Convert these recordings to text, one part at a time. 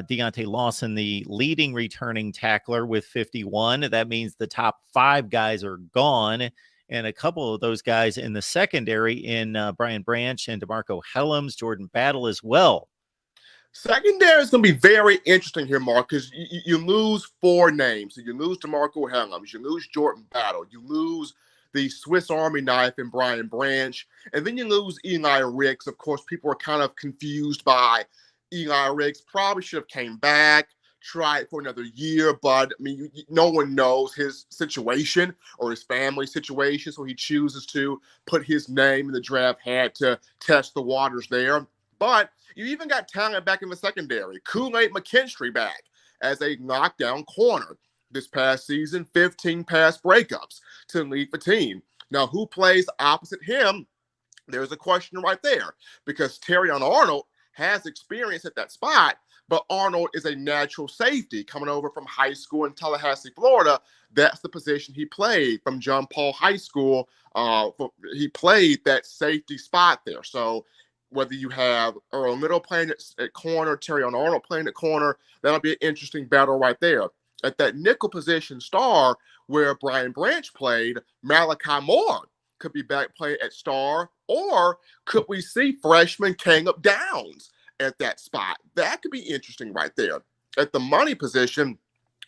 Deontay Lawson, the leading returning tackler with 51. That means the top 5 guys are gone. And a couple of those guys in the secondary in Brian Branch and DeMarco Helms, Jordan Battle as well. Secondary is going to be very interesting here, Mark, because you lose 4 names. So you lose DeMarco Helms, you lose Jordan Battle, you lose the Swiss Army knife in Brian Branch, and then you lose Eli Ricks. Of course, people are kind of confused by Eli Ricks. Probably should have came back, tried for another year, but I mean, no one knows his situation or his family situation, so he chooses to put his name in the draft hat to test the waters there. But you even got talent back in the secondary. Kool-Aid McKinstry back as a knockdown corner this past season, 15 pass breakups to lead the team. Now, who plays opposite him? There's a question right there, because Terrion Arnold has experience at that spot, but Arnold is a natural safety coming over from high school in Tallahassee, Florida. That's the position he played from John Paul High School. He played that safety spot there. So whether you have Earl Little playing at corner, Terrion Arnold playing at corner, that'll be an interesting battle right there. At that nickel position star where Brian Branch played, Malachi Moore could be back playing at star, or could we see freshman Caleb Downs at that spot? That could be interesting right there. At the money position,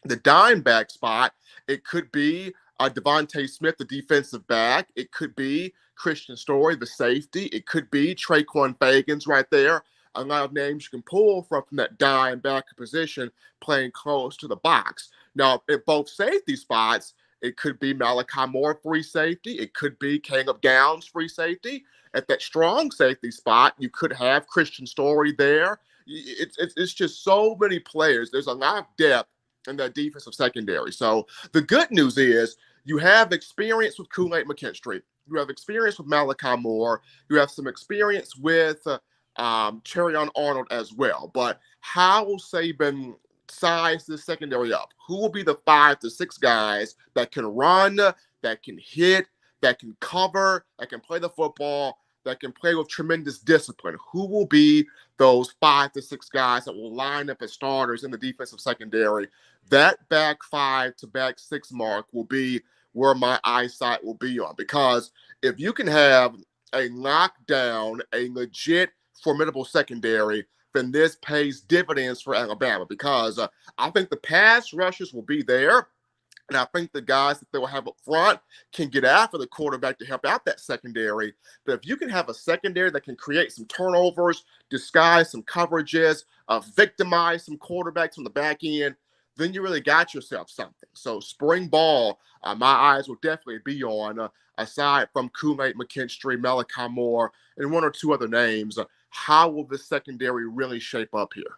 the dime back spot, it could be Devontae Smith, the defensive back. It could be Christian Story, the safety. It could be Traquan Fagans right there. A lot of names you can pull from that dime back position playing close to the box. Now, at both safety spots, it could be Malachi Moore, free safety. It could be Caleb Downs, free safety. At that strong safety spot, you could have Christian Story there. It's just so many players. There's a lot of depth in that defensive secondary. So the good news is you have experience with Kool-Aid McKinstry. You have experience with Malachi Moore. You have some experience with Terrion Arnold as well. But how will Saban size the secondary up? Who will be the 5 to 6 guys that can run, that can hit, that can cover, that can play the football, that can play with tremendous discipline? Who will be those 5 to 6 guys that will line up as starters in the defensive secondary? That back 5 to back 6 mark will be where my eyesight will be on. Because if you can have a knockdown, a legit formidable secondary, then this pays dividends for Alabama, because I think the pass rushers will be there. And I think the guys that they will have up front can get after the quarterback to help out that secondary. But if you can have a secondary that can create some turnovers, disguise some coverages, victimize some quarterbacks on the back end, then you really got yourself something. So spring ball, my eyes will definitely be on, aside from Kool-Aid McKinstry, Malachi Moore, and 1 or 2 other names. How will this secondary really shape up here?